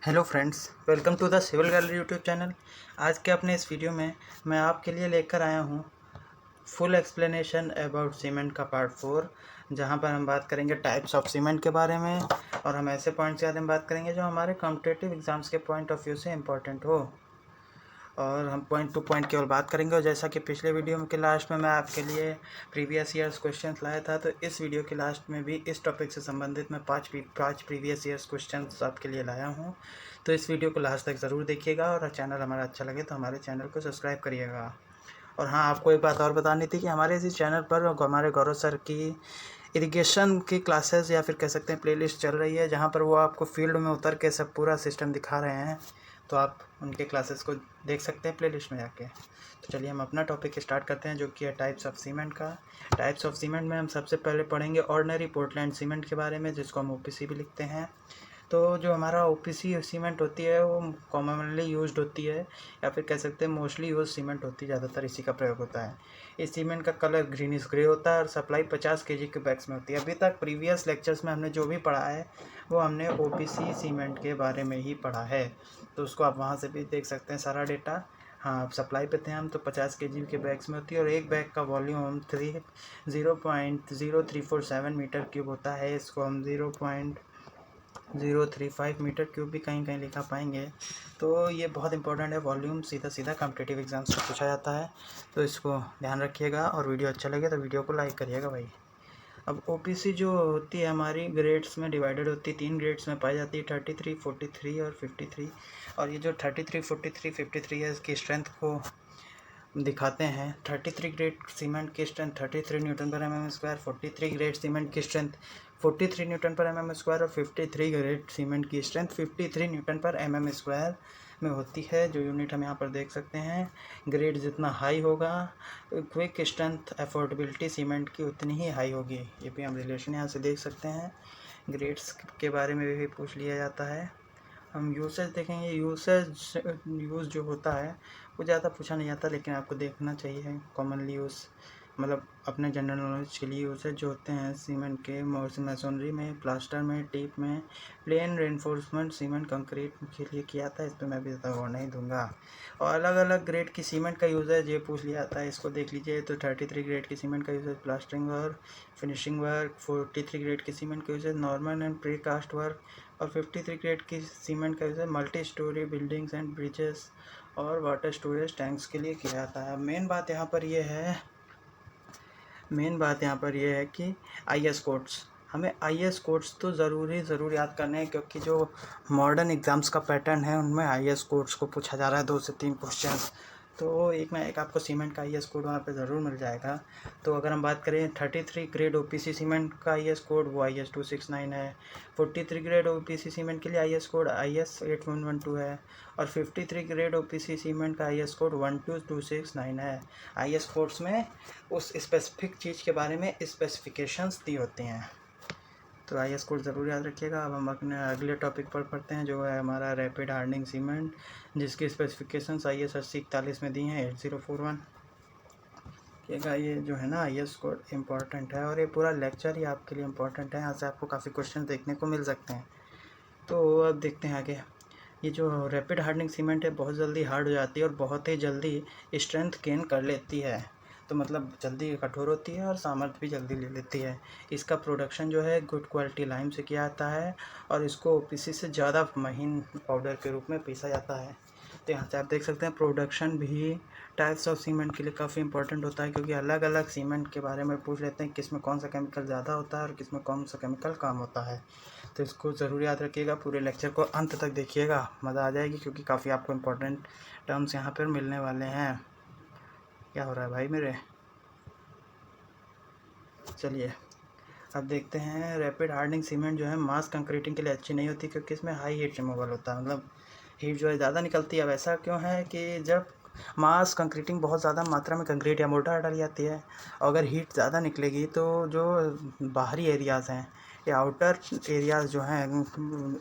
Hello friends, welcome to the civil gallery YouTube channel. आज के अपने इस वीडियो में मैं आपके लिए लेकर आया हूँ फुल एक्सप्लेनेशन अबाउट सीमेंट का पार्ट 4, जहाँ पर हम बात करेंगे टाइप्स ऑफ सीमेंट के बारे में और हम ऐसे पॉइंट्स के बारे में बात करेंगे जो हमारे कॉम्पिटिटिव एग्जाम्स के पॉइंट ऑफ व्यू से इम्पोर्टेंट हो, और हम पॉइंट टू पॉइंट केवल बात करेंगे। और जैसा कि पिछले वीडियो के लास्ट में मैं आपके लिए प्रीवियस ईयर्स क्वेश्चंस लाया था, तो इस वीडियो के लास्ट में भी इस टॉपिक से संबंधित मैं पाँच प्रीवियस ईयर्स क्वेश्चंस आपके लिए लाया हूं। तो इस वीडियो को लास्ट तक ज़रूर देखिएगा, और चैनल हमारा अच्छा लगे तो हमारे चैनल को सब्सक्राइब करिएगा। और हाँ, आपको एक बात और बतानी थी कि हमारे इसी चैनल पर हमारे गौरव सर की इरिगेशन की क्लासेस या फिर कह सकते हैं प्लेलिस्ट चल रही है, जहाँ पर वो आपको फील्ड में उतर के सब पूरा सिस्टम दिखा रहे हैं। तो आप उनके क्लासेस को देख सकते हैं प्लेलिस्ट में जाके। तो चलिए हम अपना टॉपिक स्टार्ट करते हैं, जो कि है टाइप्स ऑफ सीमेंट का। टाइप्स ऑफ सीमेंट में हम सबसे पहले पढ़ेंगे ऑर्डिनरी पोर्टलैंड सीमेंट के बारे में, जिसको हम ओपीसी भी लिखते हैं। तो जो हमारा ओपीसी सीमेंट होती है वो कॉमनली यूज्ड होती है, या फिर कह सकते हैं मोस्टली यूज सीमेंट होती है, ज़्यादातर इसी का प्रयोग होता है। इस सीमेंट का कलर ग्रीनिश ग्रे होता है और सप्लाई 50 केजी के बैग्स में होती है। अभी तक प्रीवियस लेक्चर्स में हमने जो भी पढ़ा है वो हमने ओपीसी सीमेंट के बारे में ही पढ़ा है, तो उसको आप वहाँ से भी देख सकते हैं सारा डेटा। हाँ, सप्लाई पे थे हम, तो 50 केजी के बैग्स में होती है और एक बैग का वॉल्यूम 0.0347 मीटर क्यूब होता है। इसको हम 0.035 मीटर क्यूब भी कहीं कहीं लिखा पाएंगे। तो ये बहुत इंपॉर्टेंट है, वॉल्यूम सीधा सीधा कॉम्पिटिटिव एग्जाम्स से पूछा जाता है, तो इसको ध्यान रखिएगा। और वीडियो अच्छा लगे तो वीडियो को लाइक करिएगा भाई। अब ओपीसी जो होती है हमारी ग्रेड्स में डिवाइडेड होती है, 3 ग्रेड्स में पाई जाती है, 33, 43 और 53। और ये जो 33, 43, 53 है, इसकी स्ट्रेंथ को दिखाते हैं। 33 ग्रेड सीमेंट की स्ट्रेंथ 33 न्यूटन पर mm स्क्वायर, 43 ग्रेड सीमेंट की स्ट्रेंथ 43 न्यूटन पर mm स्क्वायर और 53 ग्रेड सीमेंट की स्ट्रेंथ 53 न्यूटन पर mm स्क्वायर में होती है। जो यूनिट हम यहाँ पर देख सकते हैं, ग्रेड जितना हाई होगा क्विक स्ट्रेंथ अफोर्डेबिलिटी सीमेंट की उतनी ही हाई होगी। ये भी हम रिलेशन यहाँ से देख सकते हैं। ग्रेड्स के बारे में भी पूछ लिया जाता है। हम यूसेज देखेंगे। यूज़ जो होता है वो ज़्यादा पूछा नहीं जाता, लेकिन आपको देखना चाहिए। कॉमनली यूज़ मतलब अपने जनरल नॉलेज के लिए यूसेज जो होते हैं सीमेंट के, मैसोनरी में, प्लास्टर में, टीप में, प्लेन रेनफोर्समेंट सीमेंट कंक्रीट के लिए किया जाता है। इस पर मैं भी ज़्यादा और नहीं दूंगा। और अलग अलग ग्रेड की सीमेंट का यूजेज ये पूछ लिया जाता है, इसको देख लीजिए। तो 33 ग्रेड की सीमेंट का usages plastering work, finishing work, 43 grade की सीमेंट का usages normal and precast work, और 53 ग्रेड की सीमेंट का use multi storey buildings and bridges और वाटर स्टोरेज टैंक्स के लिए किया जाता है। मेन बात यहाँ पर यह है कि आईएस कोड्स, हमें आईएस कोड्स तो ज़रूर याद करने हैं, क्योंकि जो मॉडर्न एग्ज़ाम्स का पैटर्न है उनमें आईएस कोड्स को पूछा जा रहा है 2 से 3 क्वेश्चन। तो एक ना एक आपको सीमेंट का आईएस कोड वहाँ पे ज़रूर मिल जाएगा। तो अगर हम बात करें 33 ग्रेड ओपीसी सीमेंट का आईएस कोड, वो IS 269 है। 43 ग्रेड ओपीसी सीमेंट के लिए आईएस कोड IS 8112 है, और 53 ग्रेड ओपीसी सीमेंट का आईएस कोड 12269 है। आईएस कोड्स में उस स्पेसिफिक चीज़ के बारे में स्पेसिफिकेशंस दी होती हैं, तो आईएस कोड ज़रूर याद रखिएगा। अब हम अपने अगले टॉपिक पर पढ़ते हैं, जो है हमारा रैपिड हार्डनिंग सीमेंट, जिसकी स्पेसिफिकेशंस IS 8041 में दी हैं 8041। ये जो है ना आईएस कोड इम्पॉर्टेंट है, और ये पूरा लेक्चर ही आपके लिए इम्पॉर्टेंट है। यहाँ से आपको काफ़ी क्वेश्चन देखने को मिल सकते हैं। तो अब देखते हैं आगे। ये जो रैपिड हार्डनिंग सीमेंट है बहुत जल्दी हार्ड हो जाती है और बहुत ही जल्दी स्ट्रेंथ गेन कर लेती है। तो मतलब जल्दी कठोर होती है और सामर्थ्य भी जल्दी ले लेती है। इसका प्रोडक्शन जो है गुड क्वालिटी लाइम से किया जाता है, और इसको ओपीसी से ज़्यादा महीन पाउडर के रूप में पीसा जाता है। तो यहाँ से आप देख सकते हैं प्रोडक्शन भी टाइप्स ऑफ सीमेंट के लिए काफ़ी इंपॉर्टेंट होता है, क्योंकि अलग अलग सीमेंट के बारे में पूछ लेते हैं किस में कौन सा केमिकल ज़्यादा होता है और किस में कौन सा केमिकल कम होता है। तो इसको ज़रूर याद रखिएगा, पूरे लेक्चर को अंत तक देखिएगा, मज़ा आ जाएगी, क्योंकि काफ़ी आपको इम्पोर्टेंट टर्म्स यहाँ पर मिलने वाले हैं। क्या हो रहा है भाई मेरे? चलिए अब देखते हैं। रैपिड हार्डनिंग सीमेंट जो है मास कंक्रीटिंग के लिए अच्छी नहीं होती, क्योंकि इसमें हाई हीट रिमूवल होता है, मतलब हीट जो है ज़्यादा निकलती है। अब ऐसा क्यों है कि जब मास कंक्रीटिंग बहुत ज़्यादा मात्रा में कंक्रीट या मोर्टार डाली जाती है, अगर हीट ज़्यादा निकलेगी तो जो बाहरी एरियाज़ हैं या आउटर एरियाज़ जो हैं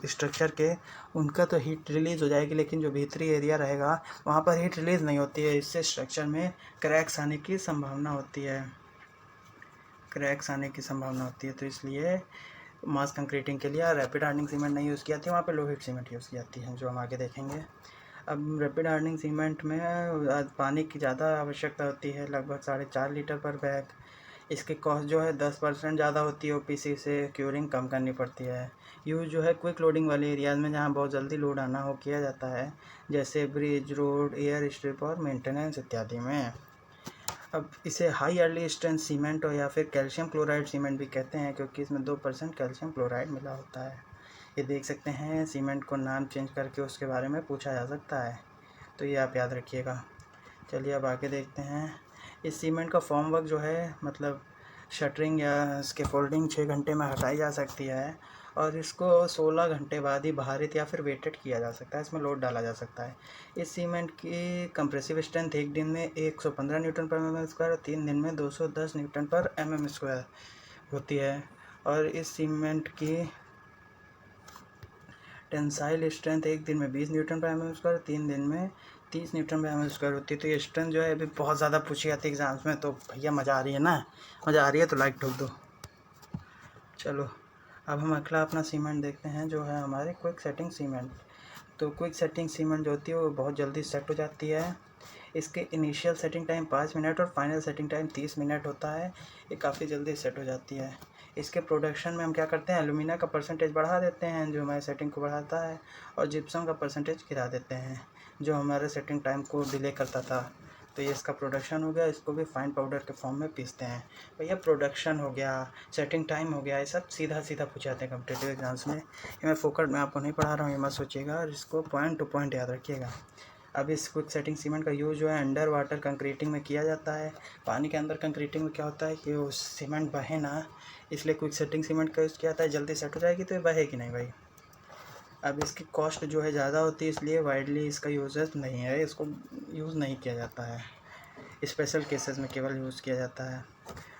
स्ट्रक्चर के, उनका तो हीट रिलीज़ हो जाएगी, लेकिन जो भीतरी एरिया रहेगा वहाँ पर हीट रिलीज़ नहीं होती है। इससे स्ट्रक्चर में क्रैक्स आने की संभावना होती है। तो इसलिए मास कंक्रीटिंग के लिए रैपिड हार्डनिंग सीमेंट नहीं यूज़ की जाती है, वहाँ पे लो हीट सीमेंट यूज़ की जाती है, जो हम आगे देखेंगे। अब रैपिड हार्डनिंग सीमेंट में पानी की ज़्यादा आवश्यकता होती है, लगभग 4.5 लीटर पर बैग। इसकी कॉस्ट जो है 10% ज़्यादा होती है ओपीसी से, क्यूरिंग कम करनी पड़ती है। यूज़ जो है क्विक लोडिंग वाले एरियाज़ में जहाँ बहुत जल्दी लोड आना हो किया जाता है, जैसे ब्रिज, रोड, एयर स्ट्रिप और मेंटेनेंस इत्यादि में। अब इसे हाई अर्ली स्ट्रेंथ सीमेंट और या फिर कैल्शियम क्लोराइड सीमेंट भी कहते हैं, क्योंकि इसमें 2% कैल्शियम क्लोराइड मिला होता है। ये देख सकते हैं, सीमेंट को नाम चेंज करके उसके बारे में पूछा जा सकता है, तो ये आप याद रखिएगा। चलिए अब आगे देखते हैं। इस सीमेंट का फॉर्म वर्क जो है, मतलब शटरिंग या इसके फोल्डिंग 6 घंटे में हटाई जा सकती है, और इसको 16 घंटे बाद ही भारित या फिर वेटेड किया जा सकता है, इसमें लोड डाला जा सकता है। इस सीमेंट की कंप्रेसिव स्ट्रेंथ एक दिन में 115 न्यूटन पर mm स्क्वायर और 3 दिन में 210 न्यूटन पर mm स्क्वायर होती है। और इस सीमेंट की टेंसाइल स्ट्रेंथ एक दिन में 20 न्यूटन पर mm स्क्वायर, 3 दिन में 30 न्यूटन पर mm स्क्वायर होती है। तो ये स्ट्रेंथ जो है अभी बहुत ज़्यादा पूछी जाती है एग्ज़ाम्स में, तो भैया मज़ा आ रही है ना, मज़ा आ रही है तो लाइक ठोक दो। चलो अब हम अगला अपना सीमेंट देखते हैं, जो है हमारे क्विक सेटिंग सीमेंट। तो क्विक सेटिंग सीमेंट जो होती है वो बहुत जल्दी सेट हो जाती है। इसके इनिशियल सेटिंग टाइम 5 मिनट और फाइनल सेटिंग टाइम 30 मिनट होता है। ये काफ़ी जल्दी सेट हो जाती है। इसके प्रोडक्शन में हम क्या करते हैं, एलुमिना का परसेंटेज बढ़ा देते हैं, जो हमारे सेटिंग को बढ़ाता है, और जिप्सम का परसेंटेज गिरा देते हैं, जो हमारे सेटिंग टाइम को डिले करता था। तो ये इसका प्रोडक्शन हो गया। इसको भी फाइन पाउडर के फॉर्म में पीसते हैं। भैया प्रोडक्शन हो गया, सेटिंग टाइम हो गया, ये सब सीधा सीधा पूछे जाते हैं कॉम्पिटिटिव एग्जाम्स में। ये मैं फोकट में आपको नहीं पढ़ा रहा हूँ, ये मत सोचिएगा, और इसको पॉइंट टू पॉइंट याद रखिएगा। अब इस क्विक सेटिंग सीमेंट का यूज़ जो है अंडर वाटर कंक्रीटिंग में किया जाता है। पानी के अंदर कंक्रीटिंग में क्या होता है कि वो सीमेंट बहे ना, इसलिए क्विक सेटिंग सीमेंट का यूज़ किया जाता है। जल्दी सेट हो जाएगी तो ये बहेगी नहीं भाई। अब इसकी कॉस्ट जो है ज़्यादा होती है, इसलिए वाइडली इसका यूजेस नहीं है, इसको यूज़ नहीं किया जाता है, स्पेशल केसेस में केवल यूज़ किया जाता है।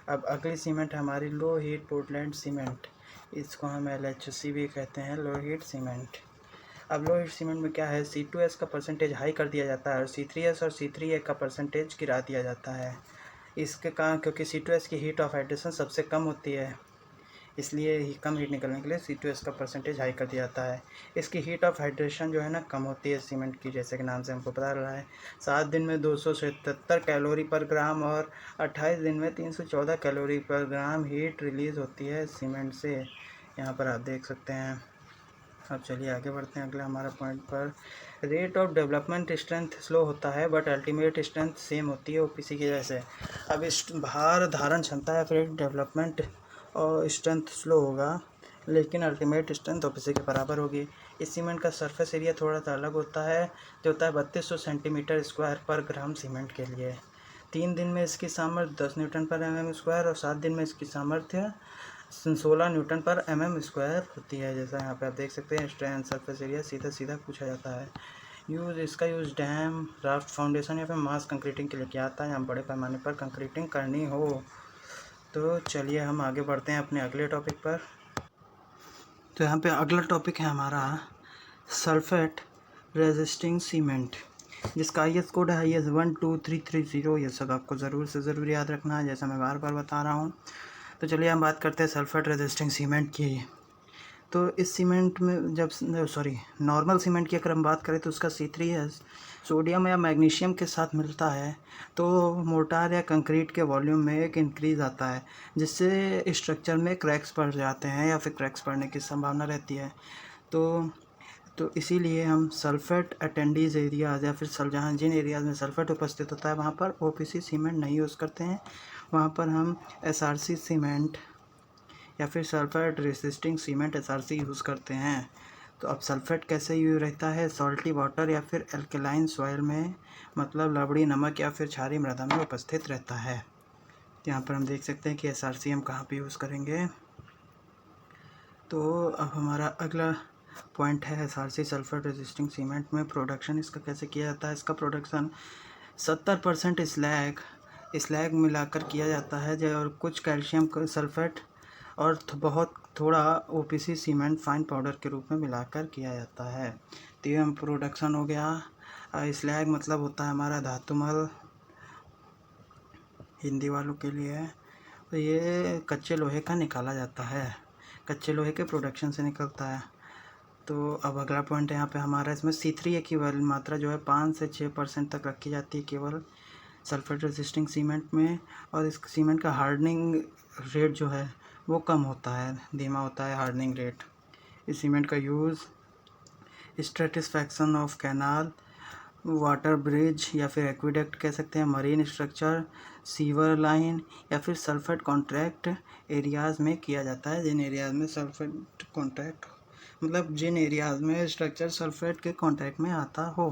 अब अगली सीमेंट है हमारी लो हीट पोर्टलैंड सीमेंट। इसको हम LHC भी कहते हैं, लो हीट सीमेंट। अब लो हीट सीमेंट में क्या है, C2S का परसेंटेज हाई कर दिया जाता है और C3S और C3A का परसेंटेज गिरा दिया जाता है। इसके कारण, क्योंकि C2S की हीट ऑफ हाइड्रेशन सबसे कम होती है, इसलिए ही कम हीट निकलने के लिए C2S का परसेंटेज हाई कर दिया जाता है। इसकी हीट ऑफ हाइड्रेशन जो है ना कम होती है सीमेंट की, जैसे कि नाम से हमको पता रहा है। 7 दिन में 277 कैलोरी पर ग्राम और 28 दिन में 314 कैलोरी पर ग्राम हीट रिलीज़ होती है सीमेंट से, यहाँ पर आप देख सकते हैं। अब चलिए आगे बढ़ते हैं अगले हमारा पॉइंट पर। Rate of development strength slow होता है, बट अल्टीमेट स्ट्रेंथ सेम होती है ओपीसी की जैसे। अब इस भार धारण क्षमता या फिर डेवलपमेंट और स्ट्रेंथ स्लो होगा, लेकिन अल्टीमेट स्ट्रेंथ ओपीसी के बराबर होगी। इस सीमेंट का सरफेस एरिया थोड़ा सा अलग होता है, जो होता है 3200 सेंटीमीटर स्क्वायर पर ग्राम सीमेंट के लिए। 3 दिन में इसकी सामर्थ्य 10 न्यूटन पर mm स्क्वायर और 7 दिन में इसकी सामर्थ्य 16 न्यूटन पर mm स्क्वायर होती है। जैसा यहाँ पे आप देख सकते हैं, स्ट्रेंथ, सरफेस एरिया सीधा सीधा पूछा जाता है। इसका यूज़ डैम, राफ्ट, फाउंडेशन या फिर मास कंक्रीटिंग के लिए किया जाता है, यहाँ बड़े पैमाने पर कंक्रीटिंग करनी हो। तो चलिए हम आगे बढ़ते हैं अपने अगले टॉपिक पर। तो यहाँ पे अगला टॉपिक है हमारा सल्फेट रेजिस्टिंग सीमेंट, जिसका IS कोड है IS 12330। ये सब आपको ज़रूर से ज़रूर याद रखना है, जैसा मैं बार बार बता रहा हूँ। तो चलिए हम बात करते हैं सल्फेट रेजिस्टिंग सीमेंट की। तो इस सीमेंट में जब नॉर्मल सीमेंट की अगर हम बात करें तो उसका C3S सोडियम या मैग्नीशियम के साथ मिलता है, तो मोर्टार या कंक्रीट के वॉल्यूम में एक इंक्रीज़ आता है, जिससे स्ट्रक्चर में क्रैक्स पड़ जाते हैं या फिर क्रैक्स पड़ने की संभावना रहती है। तो इसीलिए हम सल्फेट अटेंडीज एरियाज़ या फिर जहाँ जिन एरियाज़ में सल्फेट उपस्थित होता है वहाँ पर OPC सीमेंट नहीं यूज़ करते हैं, वहाँ पर हम SRC सीमेंट या फिर sulphate resisting cement SRC use करते हैं। तो अब सल्फेट कैसे यूज रहता है, सॉल्टी वाटर या फिर एल्कलाइन सॉइल में, मतलब लवड़ी, नमक या फिर क्षारीय मृदा में उपस्थित रहता है। तो यहाँ पर हम देख सकते हैं कि SRC हम कहाँ पे यूज़ करेंगे। तो अब हमारा अगला पॉइंट है SRC सल्फेट रेजिस्टिंग सीमेंट में प्रोडक्शन इसका कैसे किया जाता है। इसका प्रोडक्शन 70% स्लैग मिलाकर किया जाता है, और कुछ कैल्शियम सल्फेट और बहुत थोड़ा OPC सीमेंट फाइन पाउडर के रूप में मिलाकर किया जाता है। तो ये हम प्रोडक्शन हो गया। स्लैग मतलब होता है हमारा धातुमल, हिंदी वालों के लिए। तो ये कच्चे लोहे का निकाला जाता है। कच्चे लोहे के प्रोडक्शन से निकलता है। तो अब अगला पॉइंट है यहाँ पे हमारा, इसमें C3 एक्विवेलेंट मात्रा जो है 5 से 6% तक रखी जाती है केवल सल्फेट रेजिस्टिंग सीमेंट में, और इस सीमेंट का हार्डनिंग रेट जो है वो कम होता है, धीमा होता है हार्डनिंग रेट। इस सीमेंट का यूज़ स्ट्रेटिस्फैक्शन ऑफ कैनाल, वाटर ब्रिज या फिर एक्विडक्ट कह सकते हैं, मरीन स्ट्रक्चर, सीवर लाइन या फिर सल्फेट कॉन्ट्रैक्ट एरियाज़ में किया जाता है। जिन एरियाज़ में सल्फेट कॉन्ट्रैक्ट मतलब जिन एरियाज़ में स्ट्रक्चर सल्फेट के कॉन्टैक्ट में आता हो।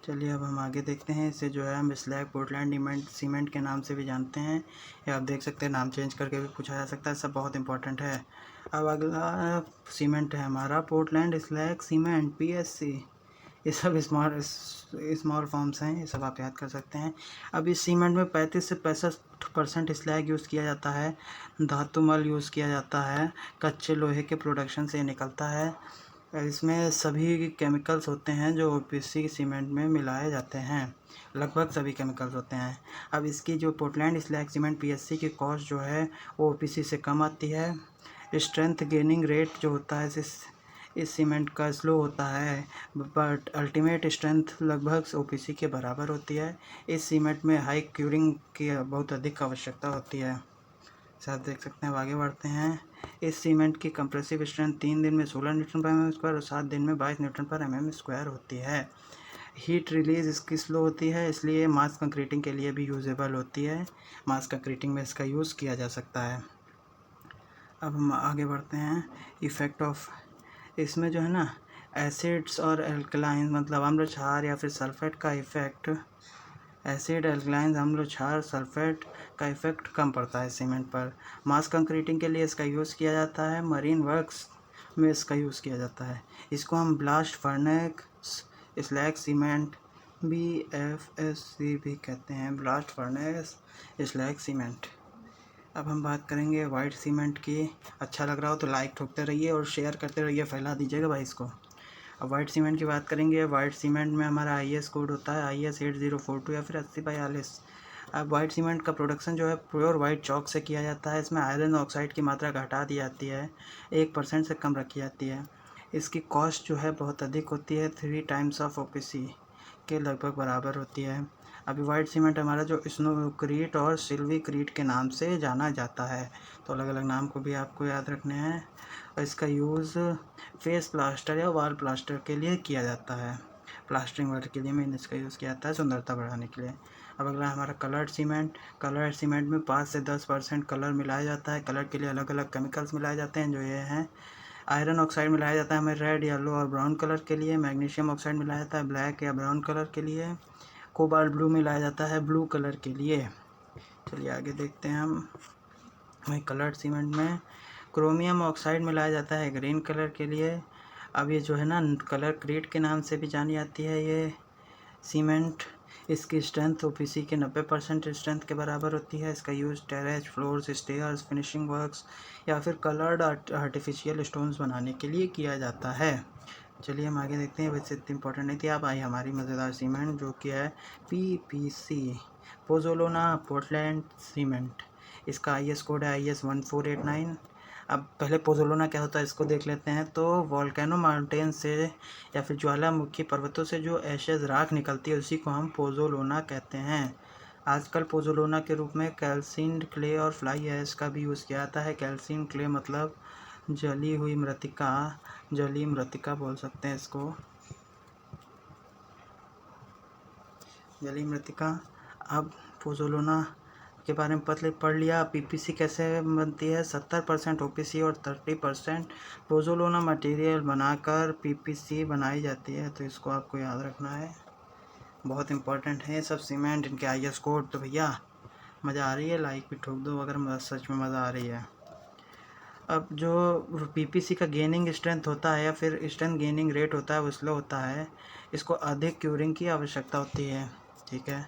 चलिए अब हम आगे देखते हैं। इसे जो है हम स्लैग पोर्टलैंड सीमेंट के नाम से भी जानते हैं, या आप देख सकते हैं नाम चेंज करके भी पूछा जा सकता है, सब बहुत इंपॉर्टेंट है। अब अगला सीमेंट है हमारा पोर्टलैंड स्लैग सीमेंट PSC। ये सब स्मॉल फॉर्म्स हैं, ये सब आप याद कर सकते हैं। अब इस सीमेंट में 35 से 65% स्लैग यूज़ किया जाता है, धातु मल यूज़ किया जाता है, कच्चे लोहे के प्रोडक्शन से निकलता है। इसमें सभी केमिकल्स होते हैं जो OPC सीमेंट में मिलाए जाते हैं, लगभग सभी केमिकल्स होते हैं। अब इसकी जो पोर्टलैंड स्लैग सीमेंट PSC की कॉस्ट जो है वो OPC से कम आती है। स्ट्रेंथ गेनिंग रेट जो होता है इस सीमेंट का स्लो होता है, बट अल्टीमेट स्ट्रेंथ लगभग OPC के बराबर होती है। इस सीमेंट में हाई क्यूरिंग की बहुत अधिक आवश्यकता होती है। आप देख सकते हैं। अब आगे बढ़ते हैं। इस सीमेंट की कंप्रेसिव स्ट्रेंथ 3 दिन में 16 न्यूटन पर mm² और 7 दिन में 22 न्यूटन पर mm² होती है। हीट रिलीज इसकी स्लो होती है, इसलिए मास कंक्रीटिंग के लिए भी यूजेबल होती है। मास कंक्रीटिंग में इसका यूज़ किया जा सकता है। अब हम आगे बढ़ते हैं। इफ़ेक्ट ऑफ, इसमें जो है ना एसिड्स और एल्कलाइन मतलब अम्ल क्षार या फिर सल्फेट का इफ़ेक्ट, एसिड एल्कलाइन अम्ल क्षार सल्फेट का इफ़ेक्ट कम पड़ता है सीमेंट पर। मास कंक्रीटिंग के लिए इसका यूज़ किया जाता है, मरीन वर्क्स में इसका यूज़ किया जाता है। इसको हम blast furnace slag cement BFSC भी कहते हैं, ब्लास्ट फर्नेस स्लैग सीमेंट। अब हम बात करेंगे वाइट सीमेंट की। अच्छा लग रहा हो तो लाइक ठोकते रहिए और शेयर करते रहिए, फैला दीजिएगा भाई इसको। अब वाइट सीमेंट की बात करेंगे। वाइट सीमेंट में हमारा IS कोड होता है IS 8042 या फिर 80/42। अब वाइट सीमेंट का प्रोडक्शन जो है प्योर वाइट चॉक से किया जाता है। इसमें आयरन ऑक्साइड की मात्रा घटा दी जाती है, 1% से कम रखी जाती है। इसकी कॉस्ट जो है बहुत अधिक होती है, 3 टाइम्स ऑफ OPC के लगभग बराबर होती है। अभी वाइट सीमेंट हमारा जो स्नोक्रीट और सिल्वीक्रीट के नाम से जाना जाता है, तो अलग अलग नाम को भी आपको याद रखने हैं। और इसका यूज़ फेस प्लास्टर या वॉल प्लास्टर के लिए किया जाता है, प्लास्टरिंग वर्क के लिए मेन इसका यूज़ किया जाता है, सुंदरता बढ़ाने के लिए। अब अगला हमारा कलर्ड सीमेंट। कलर्ड सीमेंट में 5 से 10% कलर मिलाया जाता है। कलर के लिए अलग अलग केमिकल्स मिलाए जाते हैं, जो ये हैं। आयरन ऑक्साइड मिलाया जाता है हमें रेड, येलो और ब्राउन कलर के लिए। मैग्नीशियम ऑक्साइड मिलाया जाता है ब्लैक या ब्राउन कलर के लिए। कोबाल्ट ब्लू मिलाया जाता है ब्लू कलर के लिए। चलिए आगे देखते हैं हम। वहीं कलर्ड सीमेंट में क्रोमियम ऑक्साइड मिलाया जाता है ग्रीन कलर के लिए। अब ये जो है ना कलर क्रीट के नाम से भी जानी जाती है ये सीमेंट। इसकी स्ट्रेंथ OPC के 90% स्ट्रेंथ के बराबर होती है। इसका use terrace, floors, stairs, finishing works या फिर कलर्ड आर्टिफिशियल स्टोन्स बनाने के लिए किया जाता है। चलिए हम आगे देखते हैं। वैसे इतनी इंपॉर्टेंट नहीं थी। अब आई हमारी मज़ेदार सीमेंट जो कि है PPC, पोज़ोलाना पोर्टलैंड सीमेंट। इसका IS कोड है IS 1489। अब पहले पोज़ोलाना क्या होता है इसको देख लेते हैं। तो वोल्केनो माउंटेन से या फिर ज्वालामुखी पर्वतों से जो एशेज राख निकलती है उसी को हम पोज़ोलाना कहते हैं। आजकल पोज़ोलाना के रूप में कैल्सिन्ड क्ले और फ्लाई ऐश का भी यूज़ किया जाता है। कैल्सिन्ड क्ले मतलब जली हुई मृतिका, जली मृतिका बोल सकते हैं इसको, जली मृतिका। अब पोज़ोलाना के बारे में पढ़ लिया। PPC कैसे बनती है। 70% OPC और 30% पोज़ोलाना मटेरियल बनाकर PPC बनाई जाती है, तो इसको आपको याद रखना है, बहुत इंपॉर्टेंट है सब सीमेंट, इनके IS कोड। तो भैया मज़ा आ रही है, लाइक भी ठोक दो अगर सच में मज़ा आ रही है। अब जो PPC का गेनिंग स्ट्रेंथ होता है या फिर स्ट्रेंथ गेनिंग रेट होता है वो स्लो होता है, इसको अधिक क्यूरिंग की आवश्यकता होती है, ठीक है।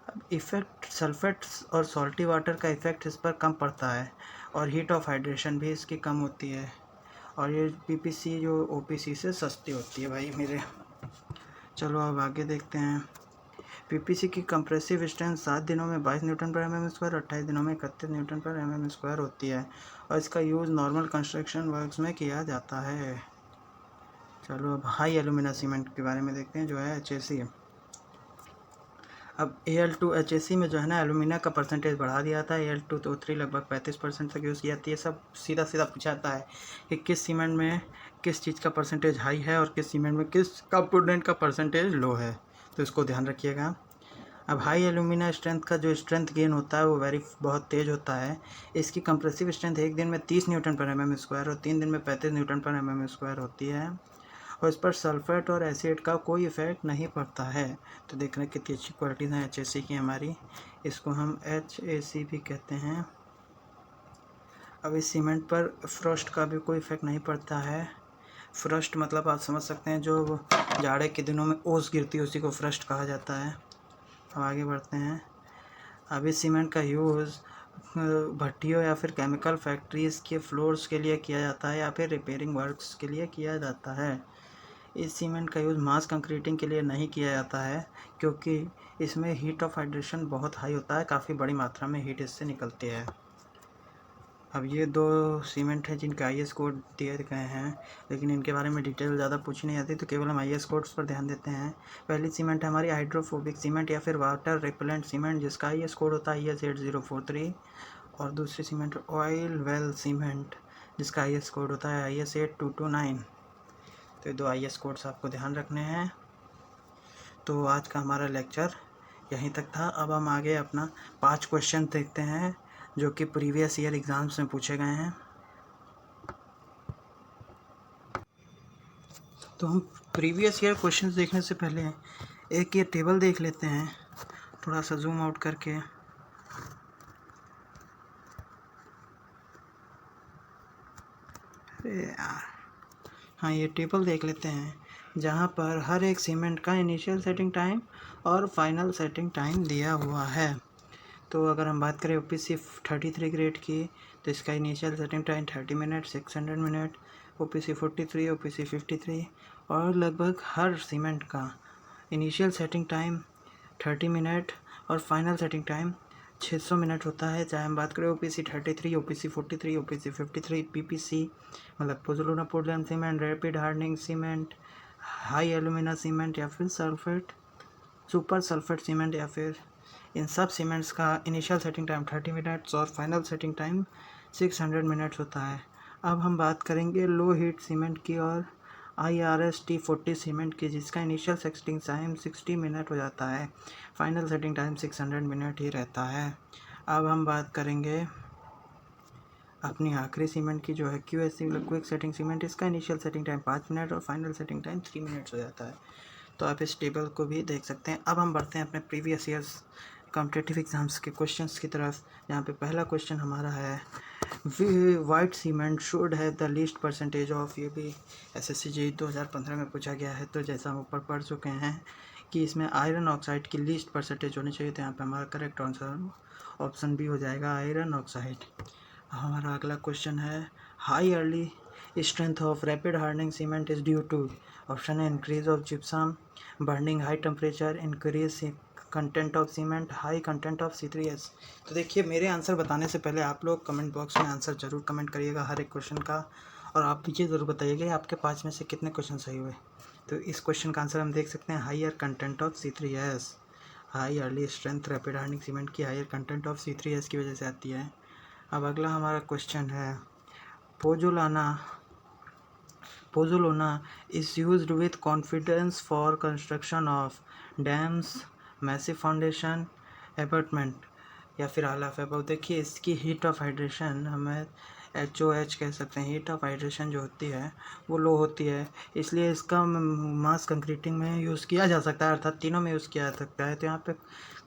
अब इफ़ेक्ट सल्फेट्स और सॉल्टी वाटर का इफ़ेक्ट इस पर कम पड़ता है और हीट ऑफ हाइड्रेशन भी इसकी कम होती है, और ये PPC जो OPC से सस्ती होती है भाई मेरे। चलो अब आगे देखते हैं। पीपीसी की कंप्रेसिव स्ट्रेंथ 7 दिनों में 22 न्यूटन पर एमएम स्क्वायर, 28 दिनों में 31 न्यूटन पर एमएम स्क्वायर होती है और इसका यूज़ नॉर्मल कंस्ट्रक्शन वर्क्स में किया जाता है। चलो अब हाई एल्यूमिना सीमेंट के बारे में देखते हैं, जो है HAC। अब Al2HAC में जो है ना एल्यूमिना का परसेंटेज बढ़ा दिया था। Al2O3 लगभग 35% तक यूज़ की जाती है। सब सीधा सीधा पूछा जाता है कि किस सीमेंट में किस चीज़ का परसेंटेज हाई है और किस सीमेंट में किस कंपोनेंट का परसेंटेज लो है, तो इसको ध्यान रखिएगा। अब हाई एल्यूमिना स्ट्रेंथ का जो स्ट्रेंथ गेन होता है वो बहुत तेज़ होता है। इसकी कंप्रेसिव स्ट्रेंथ एक दिन में 30 न्यूटन पर एमएम स्क्वायर और 3 दिन में 35 न्यूटन पर एमएम स्क्वायर होती है और इस पर सल्फेट और एसिड का कोई इफेक्ट नहीं पड़ता है। तो देख रहे हैं कितनी अच्छी क्वालिटीज़ हैं HAC की हमारी। इसको हम HAC भी कहते हैं। अब इस सीमेंट पर फ्रॉस्ट का भी कोई इफेक्ट नहीं पड़ता है। फ्रॉस्ट मतलब आप समझ सकते हैं जो जाड़े के दिनों में ओस गिरती है उसी को फ्रॉस्ट कहा जाता है। अब आगे बढ़ते हैं। अब इस सीमेंट का यूज़ भट्टियों या फिर केमिकल फैक्ट्रीज़ के फ्लोर्स के लिए किया जाता है या फिर रिपेयरिंग वर्क्स के लिए किया जाता है। इस सीमेंट का यूज़ मास कंक्रीटिंग के लिए नहीं किया जाता है क्योंकि इसमें हीट ऑफ हाइड्रेशन बहुत हाई होता है, काफ़ी बड़ी मात्रा में हीट इससे निकलती है। अब ये दो सीमेंट हैं जिनके IS कोड दिए गए हैं, लेकिन इनके बारे में डिटेल ज़्यादा पूछी नहीं जाती, तो केवल हम IS कोड्स पर ध्यान देते हैं। पहली सीमेंट है हमारी हाइड्रोफोबिक सीमेंट या फिर वाटर रिपेलेंट सीमेंट, जिसका IS कोड होता है IS 8043। और दूसरी सीमेंट ऑयल वेल सीमेंट, जिसका IS कोड होता है IS 8229। तो ये दो IS कोड्स आपको ध्यान रखने हैं। तो आज का हमारा लेक्चर यहीं तक था। अब हम आगे अपना 5 क्वेश्चन देखते हैं जो कि प्रीवियस ईयर एग्ज़ाम्स में पूछे गए हैं। तो हम प्रीवियस ईयर क्वेश्चंस देखने से पहले एक ये टेबल देख लेते हैं, थोड़ा सा जूम आउट करके। अरे यार, हाँ ये टेबल देख लेते हैं जहाँ पर हर एक सीमेंट का इनिशियल सेटिंग टाइम और फाइनल सेटिंग टाइम दिया हुआ है। तो अगर हम बात करें OPC 33 ग्रेड की, तो इसका initial setting time 30 minute, 600 minute. OPC 43, OPC 53 और लगभग हर सीमेंट का इनिशियल सेटिंग टाइम 30 मिनट और फाइनल सेटिंग टाइम 600 मिनट होता है। चाहे हम बात करें OPC 33, OPC 43, OPC 53, PPC मतलब pozzolana Portland cement, rapid hardening cement, high alumina cement या फिर सल्फेट सुपर सल्फेट सीमेंट, या फिर इन सब सीमेंट्स का इनिशियल सेटिंग टाइम 30 मिनट्स और फाइनल सेटिंग टाइम 600 मिनट्स होता है। अब हम बात करेंगे लो हीट सीमेंट की और IRS T40 सीमेंट की, जिसका इनिशियल सेटिंग टाइम 60 मिनट हो जाता है, फाइनल सेटिंग टाइम 600 मिनट ही रहता है। अब हम बात करेंगे अपनी आखिरी सीमेंट की, जो है QSC क्विक सेटिंग सीमेंट। इसका इनिशियल सेटिंग टाइम 5 मिनट और फाइनल सेटिंग टाइम 3 मिनट्स हो जाता है। तो आप इस टेबल को भी देख सकते हैं। अब हम बढ़ते हैं अपने प्रीवियस ईयर्स कॉम्पिटिटिव एग्जाम्स के क्वेश्चंस की तरफ, जहाँ पे पहला क्वेश्चन हमारा है वाइट सीमेंट शुड है द लीस्ट परसेंटेज ऑफ। ये भी SSC JEE 2015 में पूछा गया है। तो जैसा हम ऊपर पढ़ चुके हैं कि इसमें आयरन ऑक्साइड की लीस्ट परसेंटेज होनी चाहिए, तो यहाँ पे हमारा करेक्ट आंसर ऑप्शन बी हो जाएगा, आयरन ऑक्साइड। हमारा अगला क्वेश्चन है high early strength of rapid hardening cement is due to. Option है increase of gypsum, burning high temperature, increase content of cement, high content of C3S। तो देखिए मेरे answer बताने से पहले आप लोग कमेंट बॉक्स में आंसर जरूर कमेंट करिएगा हर एक क्वेश्चन का, और आप ये ज़रूर बताइएगा आपके 5 में से कितने क्वेश्चन सही हुए। तो इस क्वेश्चन का आंसर हम देख सकते हैं higher content of C3S। High early strength rapid hardening cement की हाइयर कंटेंट ऑफ C3S की वजह से आती है। अब अगला हमारा क्वेश्चन है pozzolana is used with confidence for construction of dams, massive foundation, abutment या फिर ऑल ऑफ अबव। देखिए इसकी हीट ऑफ हाइड्रेशन हमें HOH कह सकते हैं। हीट ऑफ हाइड्रेशन जो होती है वो लो होती है, इसलिए इसका मास कंक्रीटिंग में यूज़ किया जा सकता है, अर्थात तीनों में यूज़ किया जा सकता है। तो यहाँ पे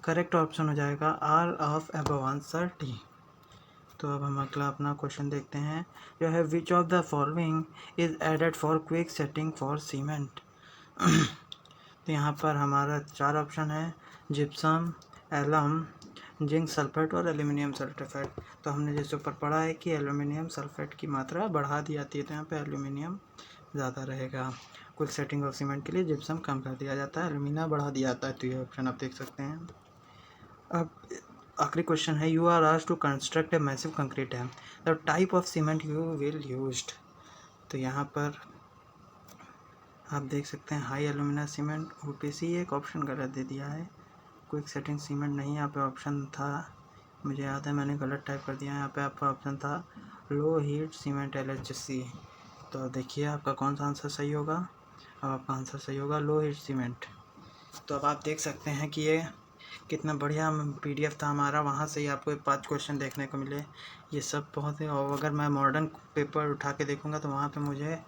करेक्ट ऑप्शन हो जाएगा all of above, answer D। तो अब हम अगला अपना क्वेश्चन देखते हैं, जो है which of the following is added for quick setting for cement. तो यहाँ पर हमारा 4 ऑप्शन है, जिप्सम, एलम, जिंक सल्फेट और एल्यूमिनियम सल्फेट। तो हमने जैसे ऊपर पढ़ा है कि एल्यूमिनियम सल्फेट की मात्रा बढ़ा दी जाती है, तो यहाँ पे एल्यूमिनियम ज़्यादा रहेगा। क्विक सेटिंग ऑफ सीमेंट के लिए जिप्सम कम कर दिया जाता है, एल्यूमिना बढ़ा दिया जाता है। तो ये ऑप्शन आप देख सकते हैं। अब आखिरी क्वेश्चन है, you are asked to construct a massive concrete dam, the type of cement you will used. तो यहाँ पर आप देख सकते हैं हाई एल्यूमिना सीमेंट, OPC। एक ऑप्शन गलत दे दिया है, क्विक सेटिंग सीमेंट नहीं, यहाँ पे ऑप्शन था, मुझे याद है मैंने गलत टाइप कर दिया। यहाँ पे आपका ऑप्शन था लो हीट सीमेंट LHC। तो देखिए आपका कौन सा आंसर सही होगा। अब आपका आंसर सही होगा लो हीट सीमेंट। तो अब आप देख सकते हैं कि ये कितना बढ़िया PDF था हमारा, वहाँ से ही आपको 5 क्वेश्चन देखने को मिले। ये सब बहुत है। और अगर मैं मॉडर्न पेपर उठा के देखूँगा तो वहाँ पे मुझे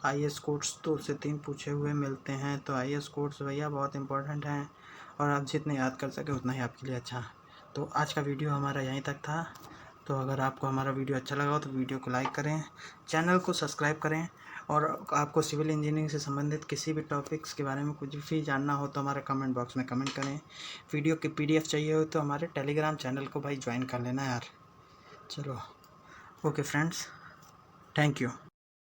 IAS कोड्स 2 से 3 पूछे हुए मिलते हैं। तो IAS कोड्स भैया बहुत इंपॉर्टेंट हैं, और आप जितने याद कर सके उतना ही आपके लिए अच्छा। तो आज का वीडियो हमारा यहीं तक था। तो अगर आपको हमारा वीडियो अच्छा लगा हो तो वीडियो को लाइक करें, चैनल को सब्सक्राइब करें, और आपको सिविल इंजीनियरिंग से संबंधित किसी भी टॉपिक्स के बारे में कुछ भी जानना हो तो हमारे कमेंट बॉक्स में कमेंट करें। वीडियो की PDF चाहिए हो तो हमारे टेलीग्राम चैनल को भाई ज्वाइन कर लेना यार। चलो, ओके फ्रेंड्स, थैंक यू।